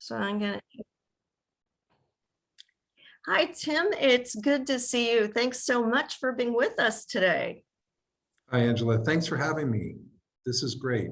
So I'm gonna. Hi, Tim. It's good to see you. Thanks so much for being with us today. Hi, Angela. Thanks for having me. This is great.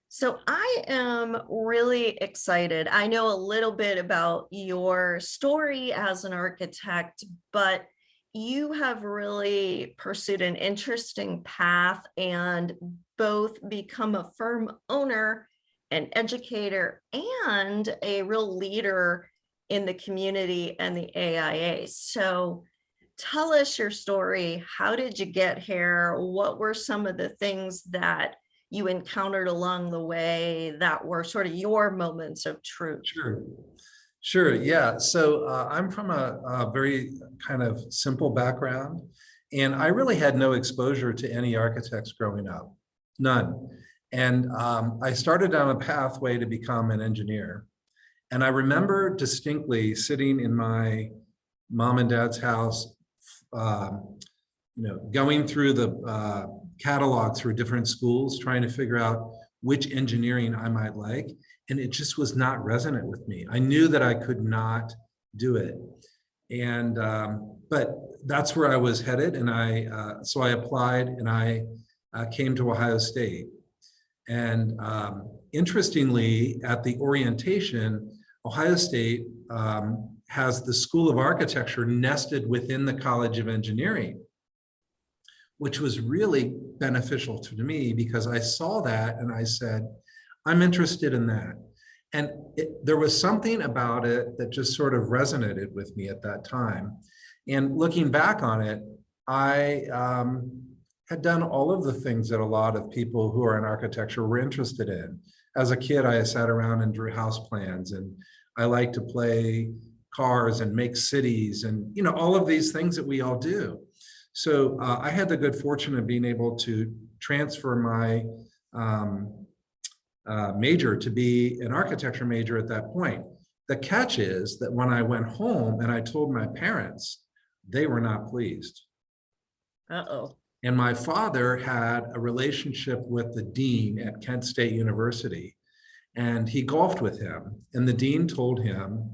So I am really excited. I know a little bit about your story as an architect, but you have really pursued an interesting path and both become a firm owner, an educator, and a real leader in the community and the AIA. So tell us your story. How did you get here? What were some of the things that you encountered along the way that were sort of your moments of truth? Sure. Yeah. So I'm from a very kind of simple background, and I really had no exposure to any architects growing up, none. And I started down a pathway to become an engineer. And I remember distinctly sitting in my mom and dad's house, going through the catalogs for different schools, trying to figure out which engineering I might like. And it just was not resonant with me. I knew that I could not do it. And, but that's where I was headed. And so I applied and I came to Ohio State. And interestingly, at the orientation, Ohio State has the School of Architecture nested within the College of Engineering, which was really beneficial to me because I saw that and I said, I'm interested in that. And there was something about it that just sort of resonated with me at that time. And looking back on it, I had done all of the things that a lot of people who are in architecture were interested in. As a kid, I sat around and drew house plans, and I like to play cars and make cities and all of these things that we all do. So I had the good fortune of being able to transfer my major to be an architecture major at that point. The catch is that when I went home and I told my parents, they were not pleased. Uh-oh. And my father had a relationship with the dean at Kent State University, and he golfed with him. And the dean told him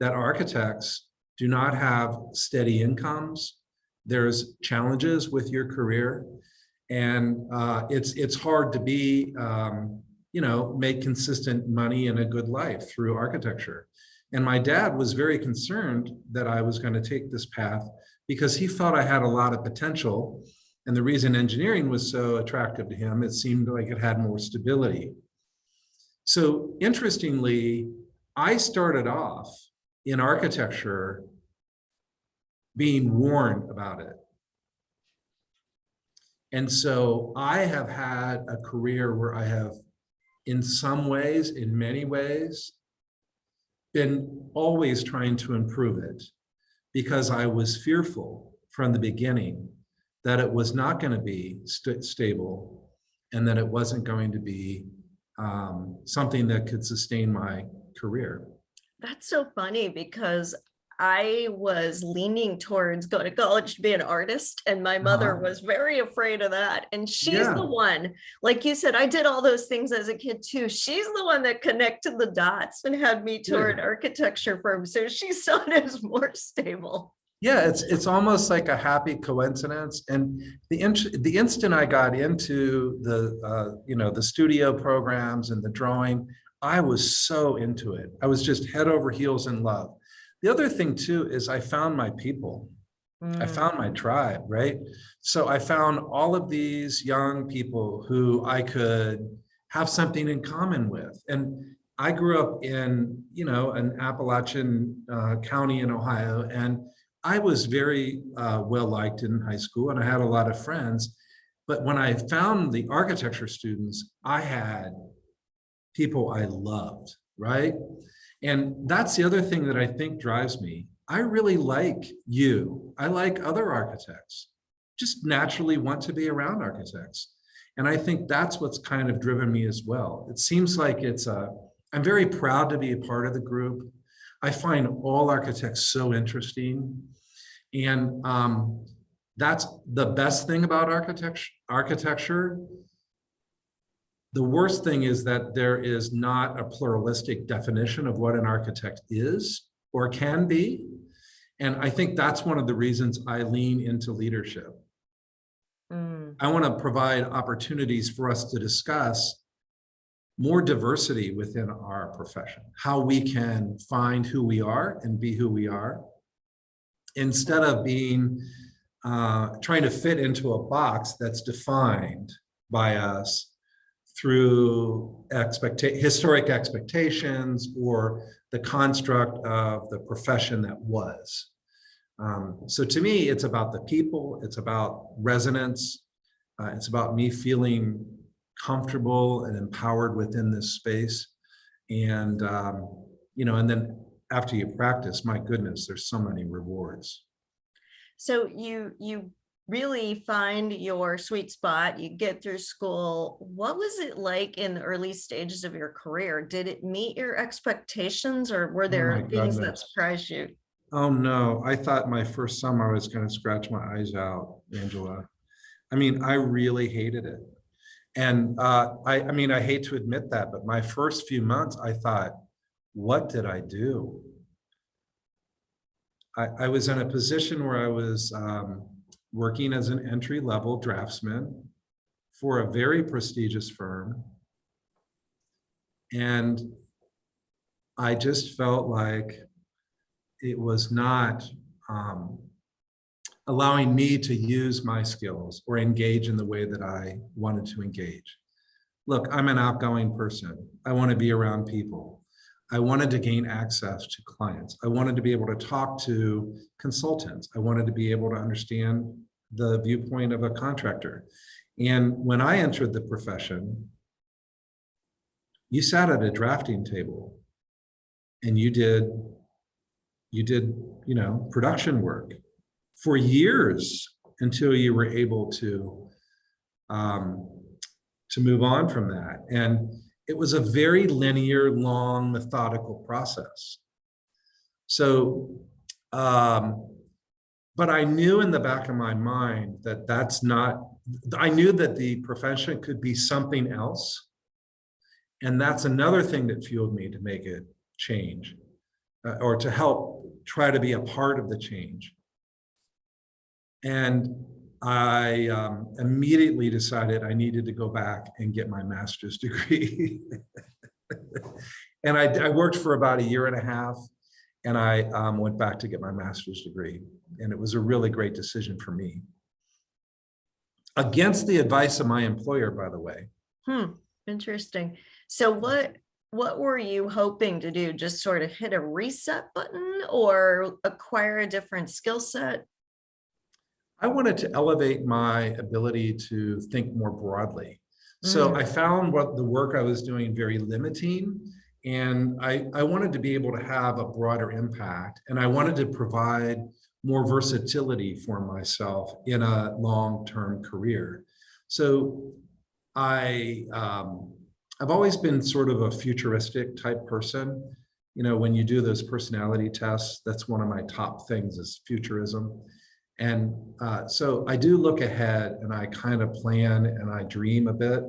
that architects do not have steady incomes. There's challenges with your career, and it's hard to be, make consistent money and a good life through architecture. And my dad was very concerned that I was going to take this path because he thought I had a lot of potential. And the reason engineering was so attractive to him, it seemed like it had more stability. So interestingly, I started off in architecture being warned about it. And so I have had a career where I have, in some ways, in many ways, been always trying to improve it because I was fearful from the beginning that it was not going to be stable and that it wasn't going to be something that could sustain my career. That's so funny because I was leaning towards going to college to be an artist, and my mother was very afraid of that. And she's the one, like you said, I did all those things as a kid too. She's the one that connected the dots and had me to an architecture firm. So she saw it as more stable. Yeah, it's almost like a happy coincidence. And the instant I got into the the studio programs and the drawing, I was so into it. I was just head over heels in love. The other thing too is I found my people. I found my tribe, right? So I found all of these young people who I could have something in common with. And I grew up in, an Appalachian county in Ohio, and I was very well liked in high school, and I had a lot of friends. But when I found the architecture students, I had people I loved, right? And that's the other thing that I think drives me. I really like you. I like other architects, just naturally want to be around architects. And I think that's what's kind of driven me as well. It seems like I'm very proud to be a part of the group. I find all architects so interesting. And that's the best thing about architecture. The worst thing is that there is not a pluralistic definition of what an architect is or can be. And I think that's one of the reasons I lean into leadership. Mm. I want to provide opportunities for us to discuss more diversity within our profession, how we can find who we are and be who we are, instead of being trying to fit into a box that's defined by us through historic expectations or the construct of the profession that was. So to me, it's about the people, it's about resonance, it's about me feeling comfortable and empowered within this space. And, and then after you practice, my goodness, there's so many rewards. So you really find your sweet spot, you get through school. What was it like in the early stages of your career? Did it meet your expectations, or were Oh my there things that goodness. surprised you? Oh no, I thought my first summer I was going to scratch my eyes out, Angela. I mean, I really hated it. And I hate to admit that, but my first few months, I thought, what did I do? I was in a position where I was working as an entry-level draftsman for a very prestigious firm. And I just felt like it was not allowing me to use my skills or engage in the way that I wanted to engage. Look, I'm an outgoing person. I want to be around people. I wanted to gain access to clients. I wanted to be able to talk to consultants. I wanted to be able to understand the viewpoint of a contractor. And when I entered the profession, you sat at a drafting table and you did, production work for years until you were able to move on from that. And it was a very linear, long, methodical process. So, but I knew in the back of my mind that that's not, I knew that the profession could be something else. And that's another thing that fueled me to make it change, or to help try to be a part of the change. And I immediately decided I needed to go back and get my master's degree. And I worked for about 1.5 years, and I went back to get my master's degree. And it was a really great decision for me. Against the advice of my employer, by the way. Interesting. So what were you hoping to do? Just sort of hit a reset button or acquire a different skill set? I wanted to elevate my ability to think more broadly. So I found what the work I was doing very limiting, and I wanted to be able to have a broader impact, and I wanted to provide more versatility for myself in a long-term career. So I've always been sort of a futuristic type person. You know, when you do those personality tests, that's one of my top things is futurism. And so I do look ahead and I kind of plan and I dream a bit.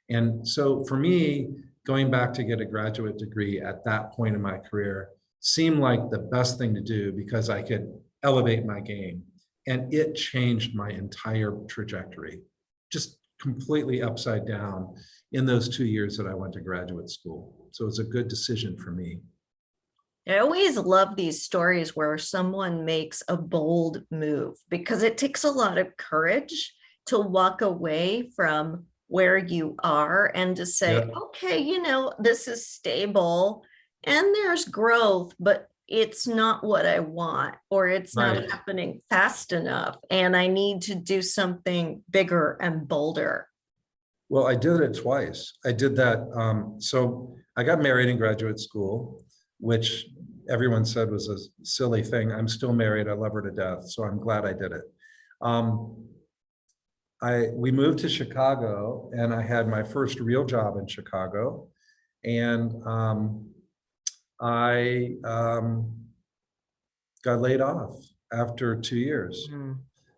And so for me, going back to get a graduate degree at that point in my career seemed like the best thing to do because I could elevate my game. And it changed my entire trajectory, just completely upside down in those 2 years that I went to graduate school. So it was a good decision for me. I always love these stories where someone makes a bold move because it takes a lot of courage to walk away from where you are and to say, Yeah. okay, this is stable and there's growth, but it's not what I want, or it's not Right. happening fast enough. And I need to do something bigger and bolder. Well, I did it twice. I did that. So I got married in graduate school, which everyone said was a silly thing. I'm still married. I love her to death. So I'm glad I did it. We moved to Chicago and I had my first real job in Chicago. And I got laid off after 2 years.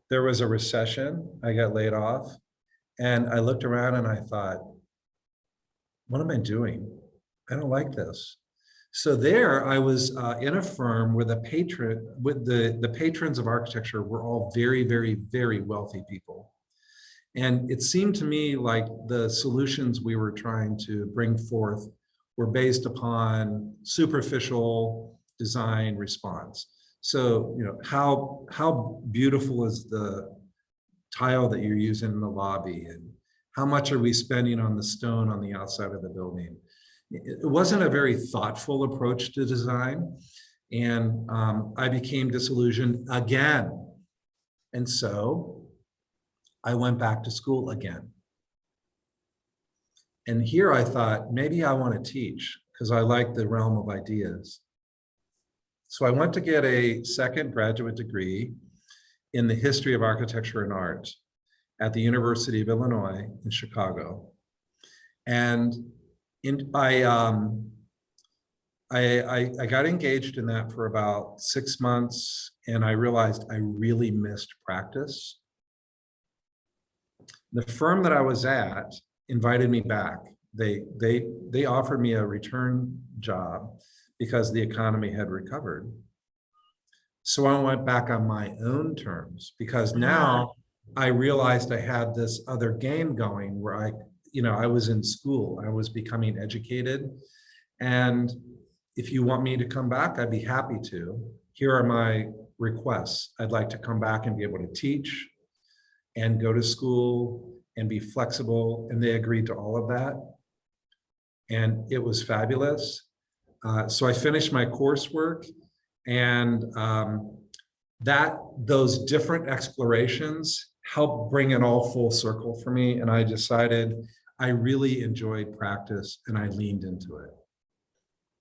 There was a recession. I got laid off. And I looked around and I thought, what am I doing? I don't like this. So there I was in a firm where the patrons of architecture were all very, very, very wealthy people. And it seemed to me like the solutions we were trying to bring forth were based upon superficial design response. So, how beautiful is the tile that you're using in the lobby, and how much are we spending on the stone on the outside of the building? It wasn't a very thoughtful approach to design, and I became disillusioned again. And so I went back to school again. And here I thought, maybe I want to teach because I like the realm of ideas. So I went to get a second graduate degree in the history of architecture and art at the University of Illinois in Chicago. And I got engaged in that for about 6 months, and I realized I really missed practice. The firm that I was at invited me back. They offered me a return job because the economy had recovered. So I went back on my own terms because now I realized I had this other game going where I was in school, I was becoming educated. And if you want me to come back, I'd be happy to. Here are my requests. I'd like to come back and be able to teach and go to school and be flexible. And they agreed to all of that. And it was fabulous. So I finished my coursework, and those different explorations helped bring it all full circle for me. And I decided I really enjoyed practice, and I leaned into it.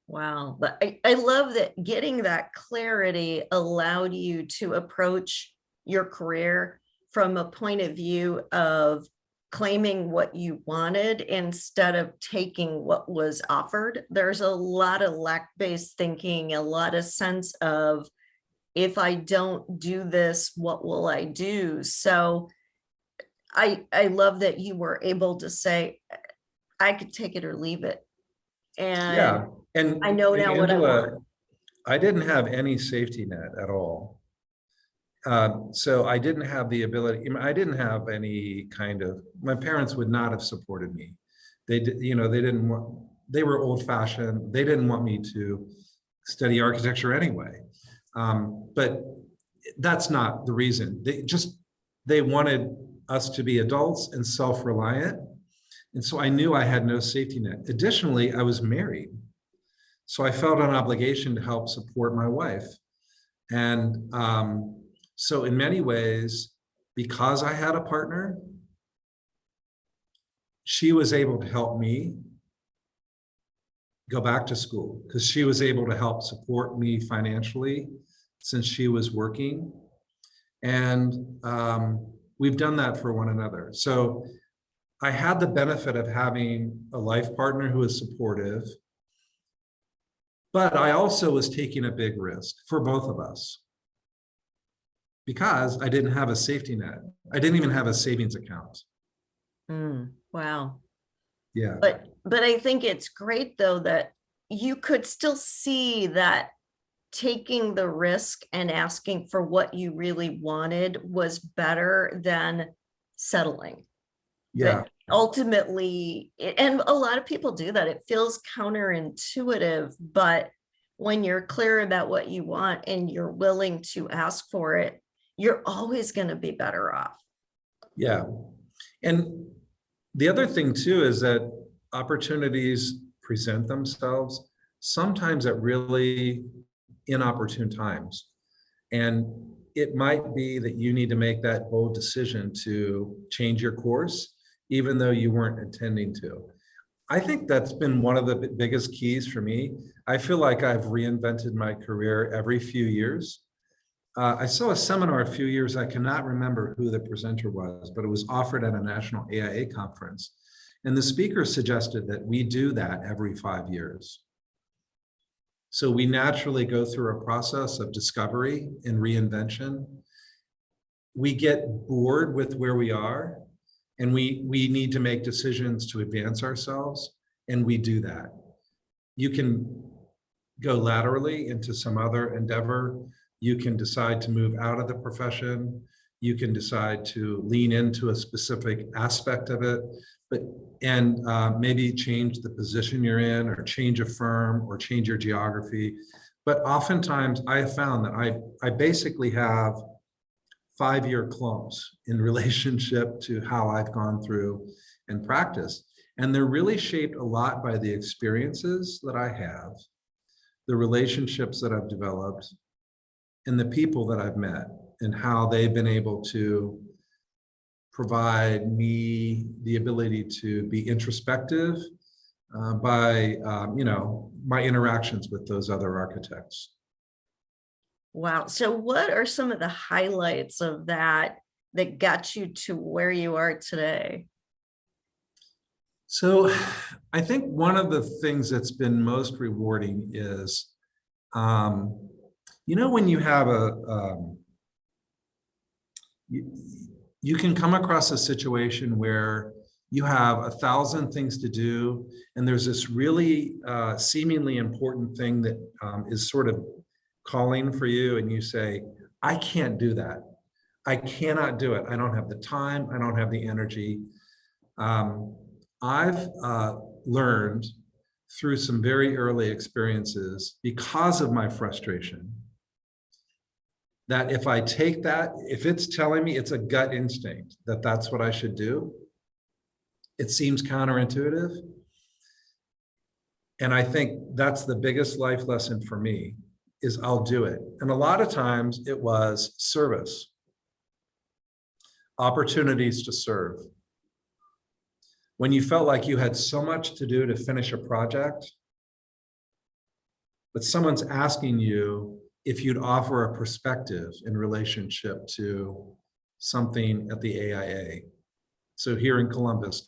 Wow. But I love that getting that clarity allowed you to approach your career from a point of view of claiming what you wanted instead of taking what was offered. There's a lot of lack-based thinking, a lot of sense of, if I don't do this, what will I do? So I love that you were able to say, I could take it or leave it. And Yeah. And I know now what I Angela, want. I didn't have any safety net at all. So I didn't have the ability, I didn't have any kind of, my parents would not have supported me. They didn't want, they were old fashioned. They didn't want me to study architecture anyway. But that's not the reason. They wanted us to be adults and self-reliant. And so I knew I had no safety net. Additionally, I was married. So I felt an obligation to help support my wife. And so in many ways, because I had a partner, she was able to help me go back to school because she was able to help support me financially since she was working. And we've done that for one another. So I had the benefit of having a life partner who is supportive, but I also was taking a big risk for both of us because I didn't have a safety net. I didn't even have a savings account. Wow. Yeah. But I think it's great though that you could still see that taking the risk and asking for what you really wanted was better than settling. Yeah. That ultimately, and a lot of people do that. It feels counterintuitive, but when you're clear about what you want and you're willing to ask for it, you're always going to be better off. Yeah. And the other thing too is that opportunities present themselves sometimes at really inopportune times. And it might be that you need to make that bold decision to change your course, even though you weren't intending to. I think that's been one of the biggest keys for me. I feel like I've reinvented my career every few years. I saw a seminar a few years, I cannot remember who the presenter was, but it was offered at a national AIA conference. And the speaker suggested that we do that every 5 years. So we naturally go through a process of discovery and reinvention. We get bored with where we are, and we need to make decisions to advance ourselves. and we do that. You can go laterally into some other endeavor. You can decide to move out of the profession. You can decide to lean into a specific aspect of it, but maybe change the position you're in, or change a firm, or change your geography. But oftentimes I have found that I basically have 5-year clumps in relationship to how I've gone through and practiced. And they're really shaped a lot by the experiences that I have, the relationships that I've developed, and the people that I've met, and how they've been able to provide me the ability to be introspective by my interactions with those other architects. Wow. So what are some of the highlights of that that got you to where you are today? So I think one of the things that's been most rewarding is, when you have you can come across a situation where you have 1,000 things to do, and there's this really seemingly important thing that is sort of calling for you, and you say, I can't do that. I cannot do it. I don't have the time. I don't have the energy. I've learned through some very early experiences, because of my frustration, that if I take that, if it's telling me, it's a gut instinct that that's what I should do, it seems counterintuitive. And I think that's the biggest life lesson for me, is I'll do it. And a lot of times it was service, opportunities to serve. When you felt like you had so much to do to finish a project, but someone's asking you if you'd offer a perspective in relationship to something at the AIA. So here in Columbus,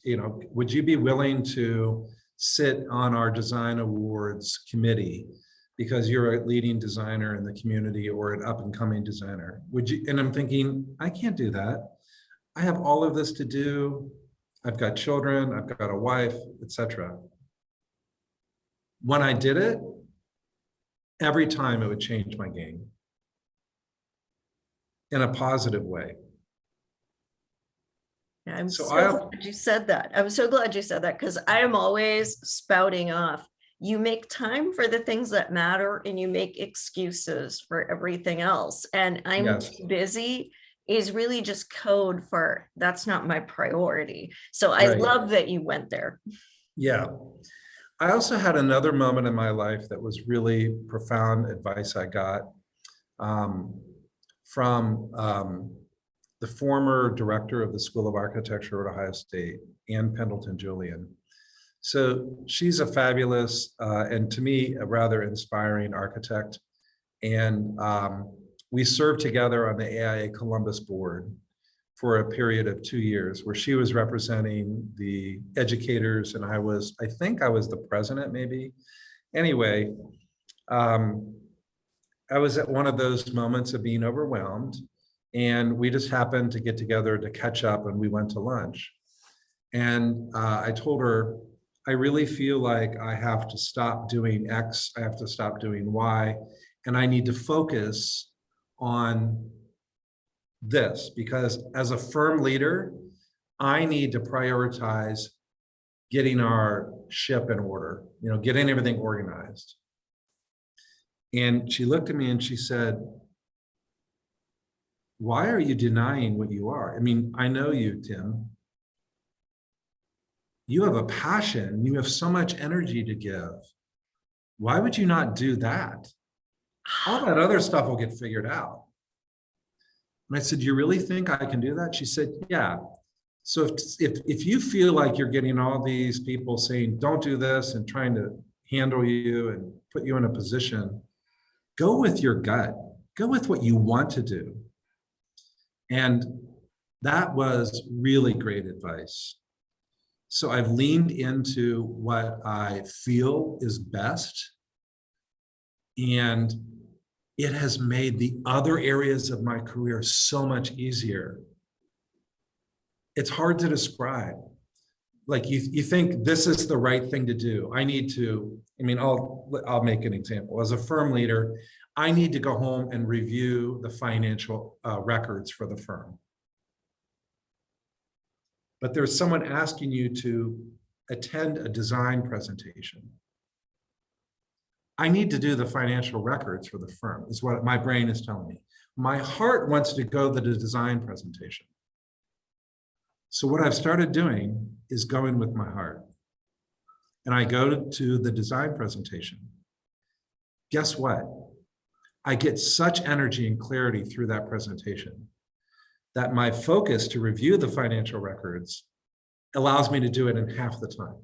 would you be willing to sit on our design awards committee because you're a leading designer in the community, or an up and coming designer? Would you? And I'm thinking, I can't do that. I have all of this to do. I've got children, I've got a wife, etc. When I did it, every time it would change my game in a positive way. I'm so glad you said that. I'm so glad you said that, because I am always spouting off. You make time for the things that matter, and you make excuses for everything else. And I'm too busy is really just code for that's not my priority. So I love that you went there. Yeah. I also had another moment in my life that was really profound advice I got from the former director of the School of Architecture at Ohio State, Ann Pendleton Julian. So she's a fabulous and, to me, a rather inspiring architect. And we served together on the AIA Columbus board for a period of 2 years, where she was representing the educators and I think I was the president, maybe. Anyway, I was at one of those moments of being overwhelmed, and we just happened to get together to catch up, and we went to lunch. And I told her, I really feel like I have to stop doing X, I have to stop doing Y, and I need to focus on this, because as a firm leader, I need to prioritize getting our ship in order, getting everything organized. And she looked at me and she said, why are you denying what you are? I mean, I know you, Tim. You have a passion, you have so much energy to give. Why would you not do that? All that other stuff will get figured out. And I said, you really think I can do that? She said, yeah. So if you feel like you're getting all these people saying, don't do this, and trying to handle you and put you in a position, go with your gut. Go with what you want to do. And that was really great advice. So I've leaned into what I feel is best, and it has made the other areas of my career so much easier. It's hard to describe. like you think this is the right thing to do. I need to, I mean, I'll make an example. As a firm leader, I need to go home and review the financial records for the firm. But there's someone asking you to attend a design presentation. I need to do the financial records for the firm, is what my brain is telling me. My heart wants to go to the design presentation. So what I've started doing is going with my heart. And I go to the design presentation. Guess what? I get such energy and clarity through that presentation that my focus to review the financial records allows me to do it in half the time.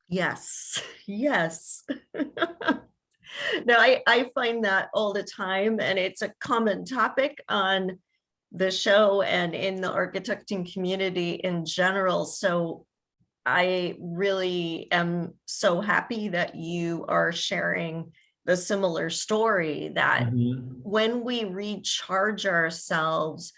Yes, yes. No, I find that all the time, and it's a common topic on the show and in the architecting community in general. So I really am so happy that you are sharing the similar story, that when we recharge ourselves,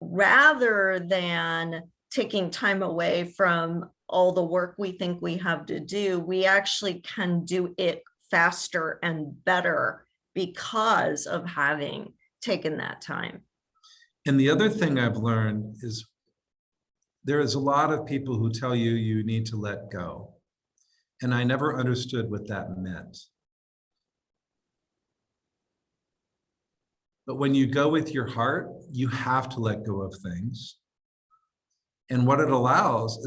rather than taking time away from all the work we think we have to do, we actually can do it faster and better because of having taken that time. And the other thing I've learned is there is a lot of people who tell you you need to let go. And I never understood what that meant. But when you go with your heart, you have to let go of things. And what it allows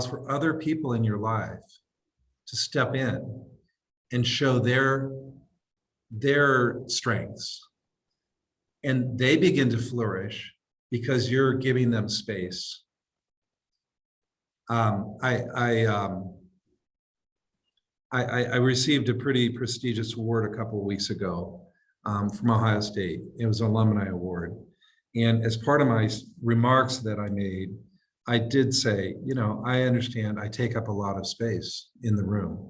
for other people in your life to step in and show their strengths. And they begin to flourish because you're giving them space. I received a pretty prestigious award a couple of weeks ago from Ohio State. It was an alumni award. And as part of my remarks that I made, I did say, you know, I understand I take up a lot of space in the room.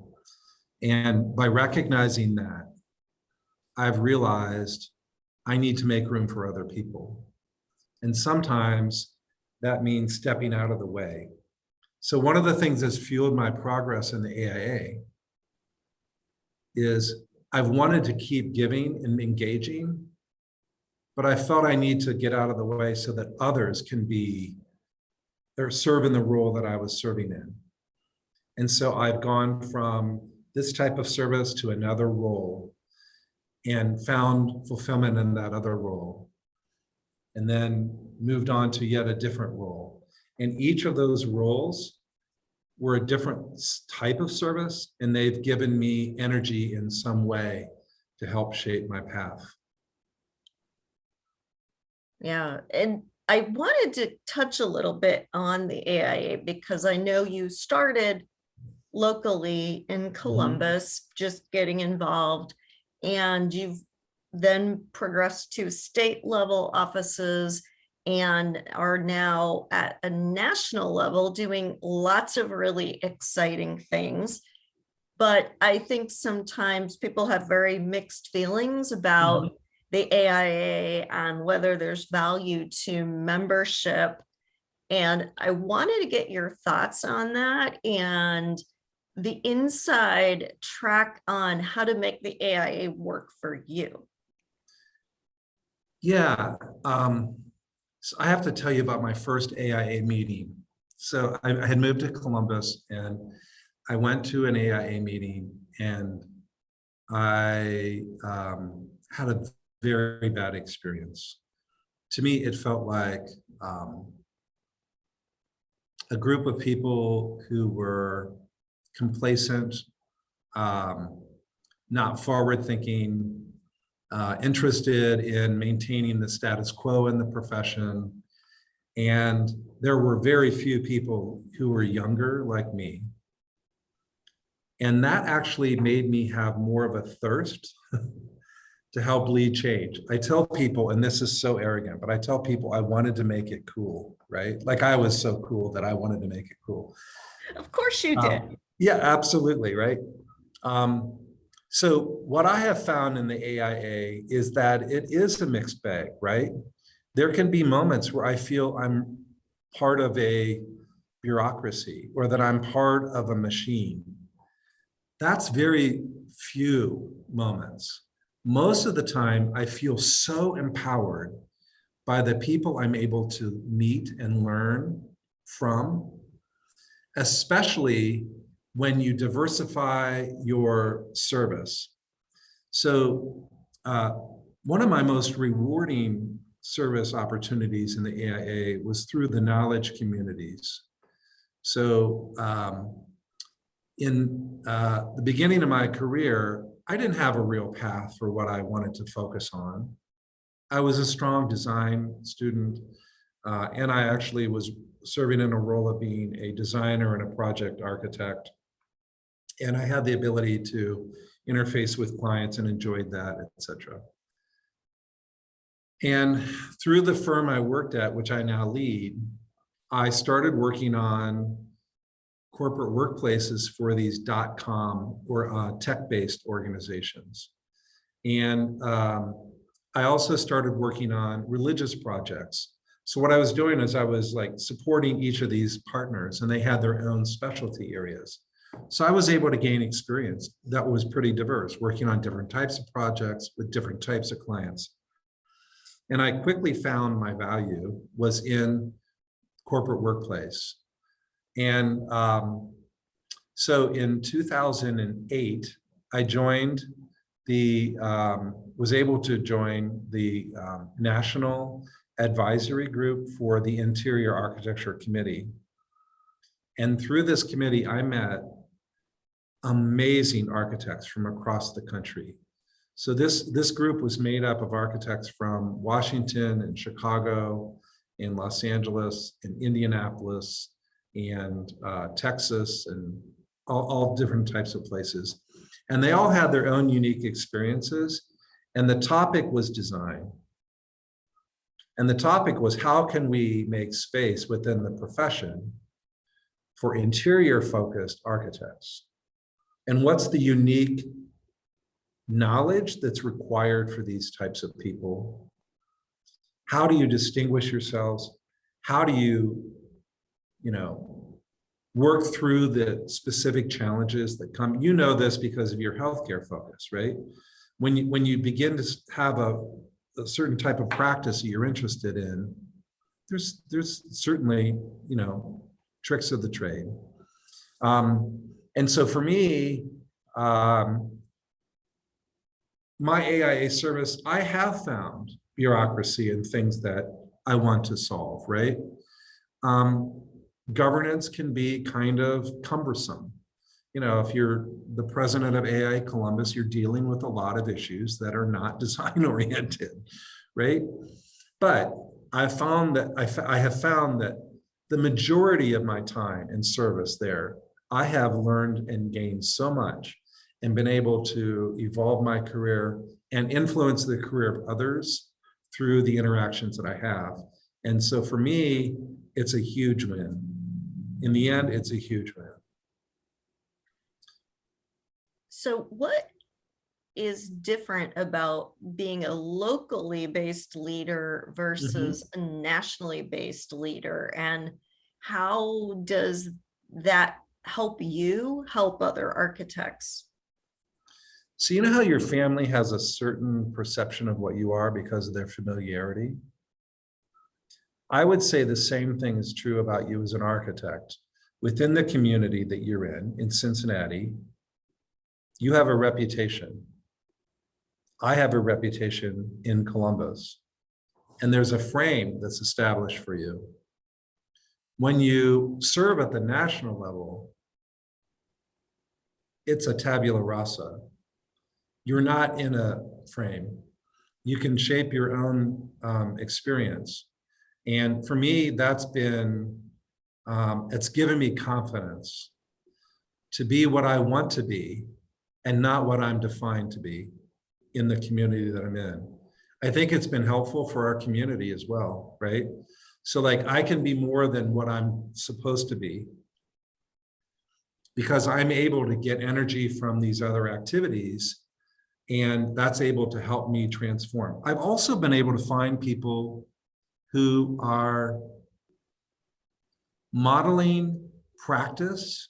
And by recognizing that, I've realized I need to make room for other people. And sometimes that means stepping out of the way. So one of the things that's fueled my progress in the AIA is I've wanted to keep giving and engaging, but I felt I need to get out of the way so that others can be or serve in the role that I was serving in. And so I've gone from this type of service to another role and found fulfillment in that other role, and then moved on to yet a different role. And each of those roles were a different type of service, and they've given me energy in some way to help shape my path. Yeah, and I wanted to touch a little bit on the AIA because I know you started locally in Columbus, just getting involved, and you've then progressed to state level offices and are now at a national level doing lots of really exciting things. But I think sometimes people have very mixed feelings about the AIA and whether there's value to membership. And I wanted to get your thoughts on that and the inside track on how to make the AIA work for you. Yeah, so I have to tell you about my first AIA meeting. So I had moved to Columbus and I went to an AIA meeting, and I had a very bad experience. To me, it felt like a group of people who were complacent, not forward-thinking, interested in maintaining the status quo in the profession. And there were very few people who were younger like me. And that actually made me have more of a thirst to help lead change. I tell people, and this is so arrogant, but I tell people I wanted to make it cool, right? Like I was so cool that I wanted to make it cool. Of course you did. Yeah, absolutely, right? So what I have found in the AIA is that it is a mixed bag, right? There can be moments where I feel I'm part of a bureaucracy or that I'm part of a machine. That's very few moments. Most of the time, I feel so empowered by the people I'm able to meet and learn from, especially when you diversify your service. So one of my most rewarding service opportunities in the AIA was through the knowledge communities. So in the beginning of my career, I didn't have a real path for what I wanted to focus on. I was a strong design student, and I actually was serving in a role of being a designer and a project architect. And I had the ability to interface with clients and enjoyed that, etc. And through the firm I worked at, which I now lead, I started working on corporate workplaces for these .com or tech-based organizations. And I also started working on religious projects. So what I was doing is I was like supporting each of these partners, and they had their own specialty areas. So I was able to gain experience that was pretty diverse, working on different types of projects with different types of clients. And I quickly found my value was in corporate workplace. And so in 2008, I joined was able to join the National Advisory Group for the Interior Architecture Committee. And through this committee, I met amazing architects from across the country. So this group was made up of architects from Washington and Chicago and Los Angeles and Indianapolis and Texas and all different types of places. And they all had their own unique experiences. And the topic was design. And the topic was, how can we make space within the profession for interior-focused architects? And what's the unique knowledge that's required for these types of people? How do you distinguish yourselves? How do you, work through the specific challenges that come? You know this because of your healthcare focus, right? When you begin to have a certain type of practice that you're interested in, there's certainly, tricks of the trade. And so for me, my AIA service, I have found bureaucracy and things that I want to solve, right? Governance can be kind of cumbersome. If you're the president of AIA Columbus, you're dealing with a lot of issues that are not design oriented, right? But I have found that the majority of my time in service there, I have learned and gained so much and been able to evolve my career and influence the career of others through the interactions that I have. And so for me, it's a huge win. In the end, it's a huge win. So what is different about being a locally based leader versus a nationally based leader? And how does that help you help other architects? So you know how your family has a certain perception of what you are because of their familiarity? I would say the same thing is true about you as an architect. Within the community that you're in Cincinnati, you have a reputation. I have a reputation in Columbus. And there's a frame that's established for you. When you serve at the national level, it's a tabula rasa. You're not in a frame. You can shape your own experience. And for me, that's been, it's given me confidence to be what I want to be and not what I'm defined to be in the community that I'm in. I think it's been helpful for our community as well, right? So like I can be more than what I'm supposed to be because I'm able to get energy from these other activities, and that's able to help me transform. I've also been able to find people who are modeling practice,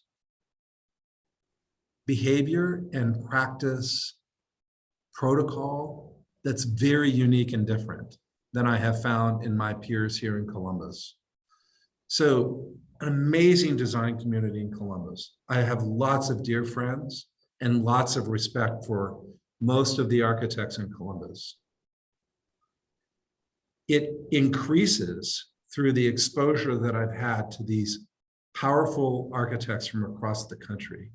behavior, and practice protocol that's very unique and different than I have found in my peers here in Columbus. So an amazing design community in Columbus. I have lots of dear friends and lots of respect for most of the architects in Columbus. It increases through the exposure that I've had to these powerful architects from across the country.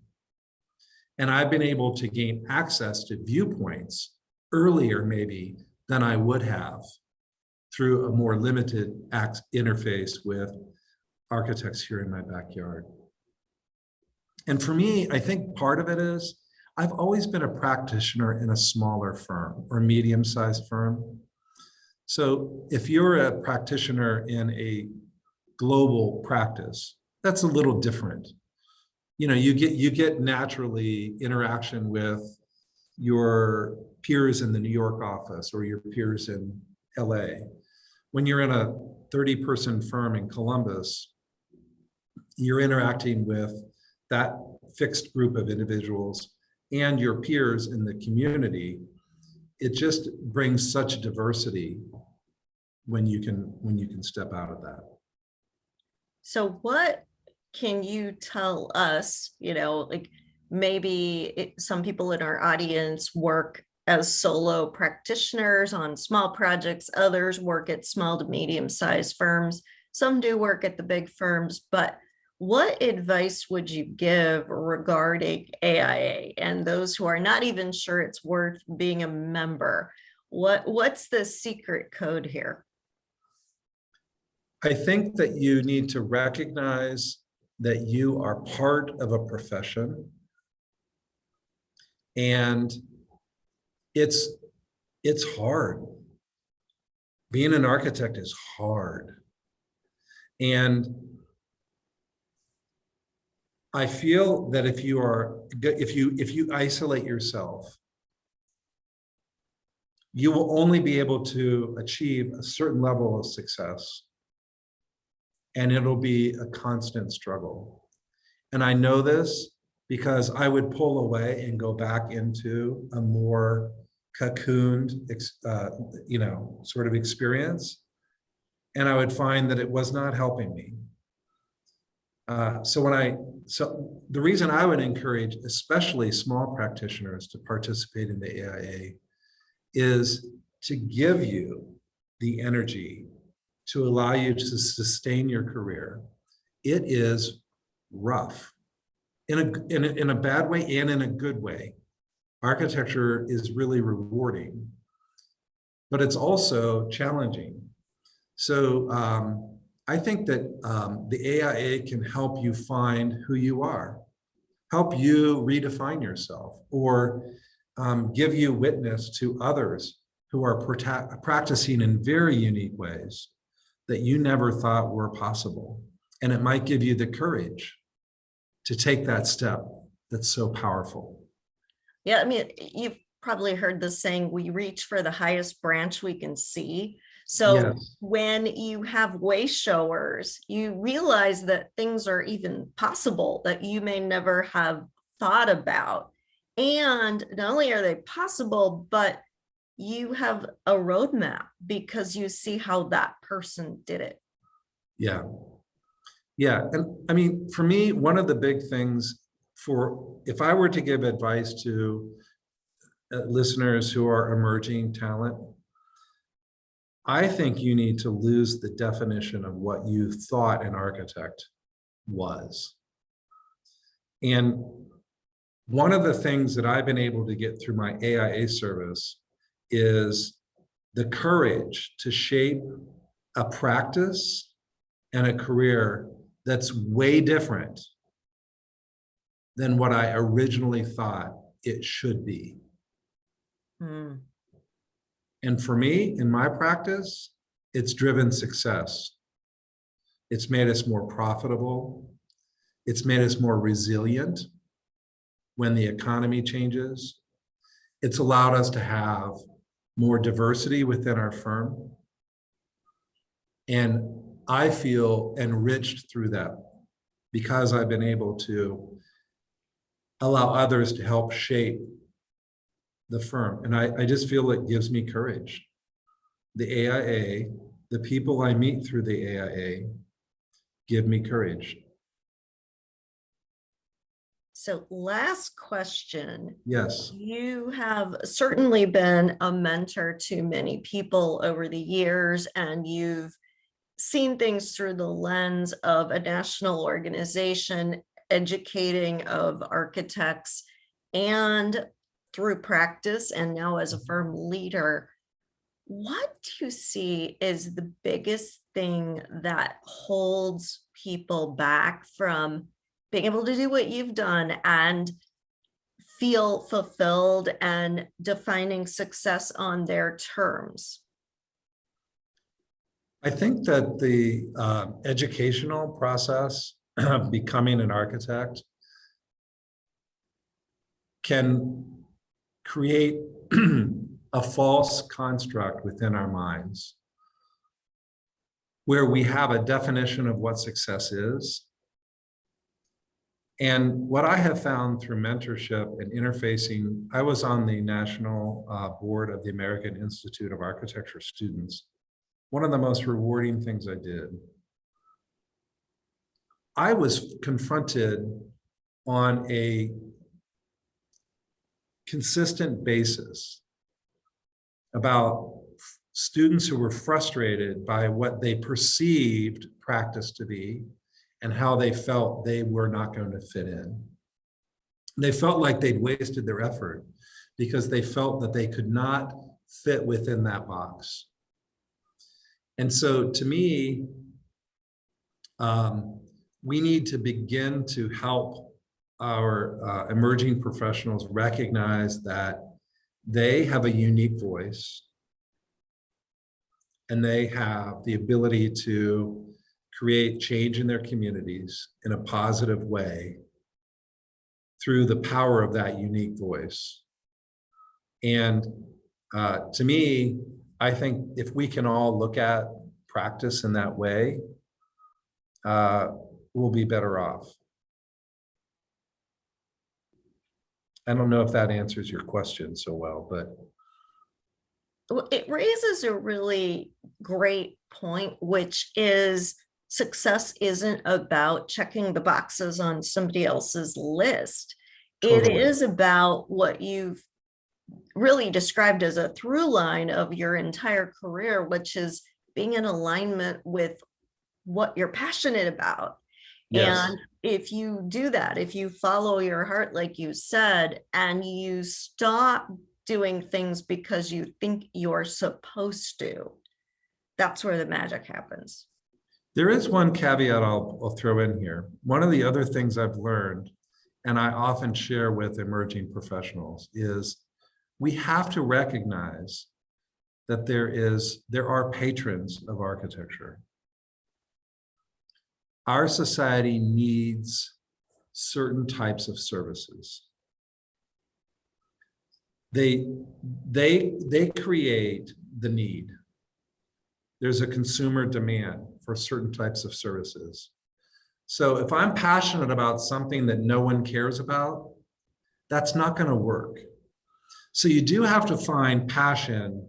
And I've been able to gain access to viewpoints earlier maybe than I would have through a more limited interface with architects here in my backyard. And for me, I think part of it is I've always been a practitioner in a smaller firm or medium-sized firm. So if you're a practitioner in a global practice, that's a little different. You know, you get naturally interaction with your peers in the New York office or your peers in LA. When you're in a 30-person firm in Columbus, you're interacting with that fixed group of individuals and your peers in the community. It just brings such diversity when you can step out of that. So what can you tell us, like maybe some people in our audience work as solo practitioners on small projects, others work at small to medium-sized firms, some do work at the big firms, but what advice would you give regarding AIA and those who are not even sure it's worth being a member? What's the secret code here? I think that you need to recognize that you are part of a profession, and it's hard. Being an architect is hard. And I feel that if you isolate yourself, you will only be able to achieve a certain level of success, and it'll be a constant struggle. And I know this because I would pull away and go back into a more cocooned, sort of experience, and I would find that it was not helping me. So the reason I would encourage, especially small practitioners, to participate in the AIA is to give you the energy to allow you to sustain your career. It is rough in a bad way and in a good way. Architecture is really rewarding, but it's also challenging. So I think that the AIA can help you find who you are, help you redefine yourself, or give you witness to others who are practicing in very unique ways that you never thought were possible. And it might give you the courage to take that step that's so powerful. Yeah, I mean, you've probably heard the saying, we reach for the highest branch we can see. So Yes. when you have way showers, you realize that things are even possible that you may never have thought about. And not only are they possible, but you have a roadmap because you see how that person did it. Yeah. Yeah. And I mean, for me, one of the big things if I were to give advice to listeners who are emerging talent, I think you need to lose the definition of what you thought an architect was. And one of the things that I've been able to get through my AIA service is the courage to shape a practice and a career that's way different than what I originally thought it should be. Mm. And for me, in my practice, it's driven success. It's made us more profitable. It's made us more resilient when the economy changes. It's allowed us to have more diversity within our firm. And I feel enriched through that because I've been able to allow others to help shape the firm. And I just feel it gives me courage. The AIA, the people I meet through the AIA give me courage. So last question. Yes. You have certainly been a mentor to many people over the years, and you've seen things through the lens of a national organization educating of architects and through practice and now as a firm leader. What do you see is the biggest thing that holds people back from being able to do what you've done and feel fulfilled and defining success on their terms? I think that the educational process of becoming an architect can create a false construct within our minds where we have a definition of what success is. And what I have found through mentorship and interfacing, I was on the national board of the American Institute of Architecture Students. One of the most rewarding things I did, I was confronted on a consistent basis about students who were frustrated by what they perceived practice to be and how they felt they were not going to fit in. They felt like they'd wasted their effort because they felt that they could not fit within that box. And so to me, we need to begin to help our emerging professionals recognize that they have a unique voice and they have the ability to create change in their communities in a positive way through the power of that unique voice. And to me, I think if we can all look at practice in that way, we'll be better off. I don't know if that answers your question so well, but. Well, it raises a really great point, which is success isn't about checking the boxes on somebody else's list. It Totally. is about what you've really described as a through line of your entire career, which is being in alignment with what you're passionate about. Yes. And if you do that, if you follow your heart, like you said, and you stop doing things because you think you're supposed to, that's where the magic happens. There is one caveat I'll throw in here. One of the other things I've learned, and I often share with emerging professionals, is we have to recognize that there are patrons of architecture. Our society needs certain types of services. They create the need. There's a consumer demand for certain types of services. So if I'm passionate about something that no one cares about, that's not going to work. So you do have to find passion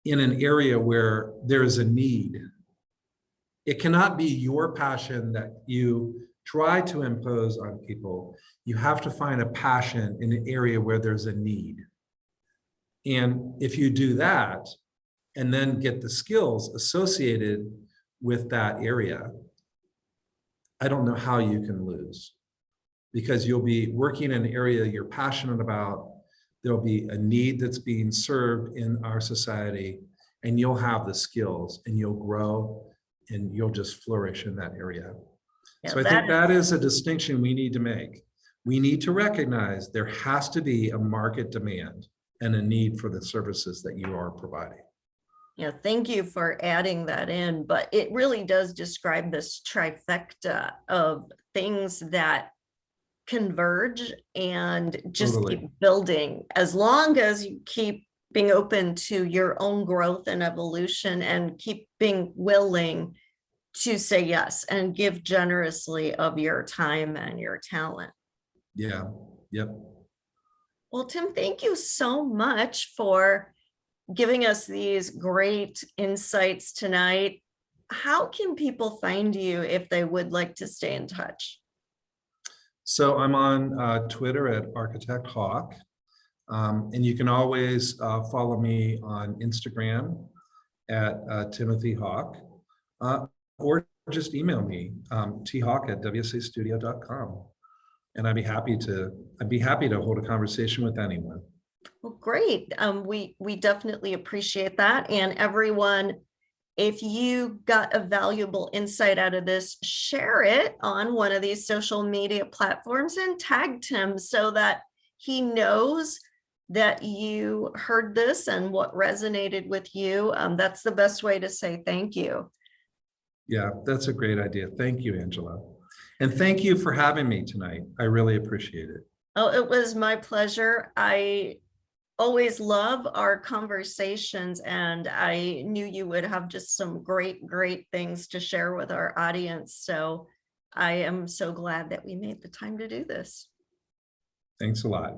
in an area where there's a need. It cannot be your passion that you try to impose on people. You have to find a passion in an area where there's a need. And if you do that, and then get the skills associated with that area, I don't know how you can lose, because you'll be working in an area you're passionate about. There'll be a need that's being served in our society, and you'll have the skills and you'll grow and you'll just flourish in that area. Yeah, so I think that is a distinction we need to make. We need to recognize there has to be a market demand and a need for the services that you are providing. Yeah, thank you for adding that in, but it really does describe this trifecta of things that converge and just Totally. keep building, as long as you keep being open to your own growth and evolution and keep being willing to say yes and give generously of your time and your talent. Yeah. Yep. Well, Tim, thank you so much for giving us these great insights tonight. How can people find you if they would like to stay in touch? So I'm on Twitter at Architect Hawk. And you can always follow me on Instagram at Timothy Hawk, or just email me, thawk@wsastudio.com. And I'd be happy to hold a conversation with anyone. Well, great. We definitely appreciate that. And everyone, if you got a valuable insight out of this, share it on one of these social media platforms and tag Tim so that he knows that you heard this and what resonated with you. That's the best way to say thank you. Yeah, that's a great idea. Thank you, Angela. And thank you for having me tonight. I really appreciate it. Oh, it was my pleasure. I always love our conversations, and I knew you would have just some great things to share with our audience. So I am so glad that we made the time to do this. Thanks a lot.